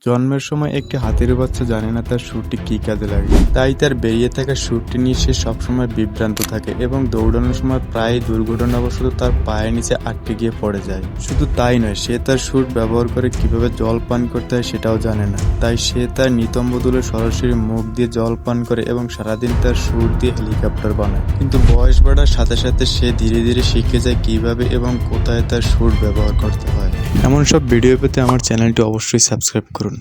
জন্মের সময় একটি হাতির বাচ্চা জানে না তার সুরটি কি কাজে লাগে, তাই তার বেরিয়ে থাকা সুরটি নিয়ে সে সবসময় বিভ্রান্ত থাকে এবং দৌড়ানোর সময় প্রায় দুর্ঘটনাবশত তার পায়ের নিচে আটকে গিয়ে পড়ে যায়। শুধু তাই নয়, সে তার সুর ব্যবহার করে কিভাবে জল পান করতে হয় সেটাও জানে না, তাই সে তার নিতম্ব তুলে সরাসরি মুখ দিয়ে জল পান করে এবং সারাদিন তার সুর দিয়ে হেলিকপ্টার বানায়। কিন্তু বয়স বাড়ার সাথে সাথে সে ধীরে ধীরে শিখে যায় কিভাবে এবং কোথায় তার সুর ব্যবহার করতে হয়। এমন সব ভিডিও পেতে আমার চ্যানেলটি অবশ্যই সাবস্ক্রাইব করুন।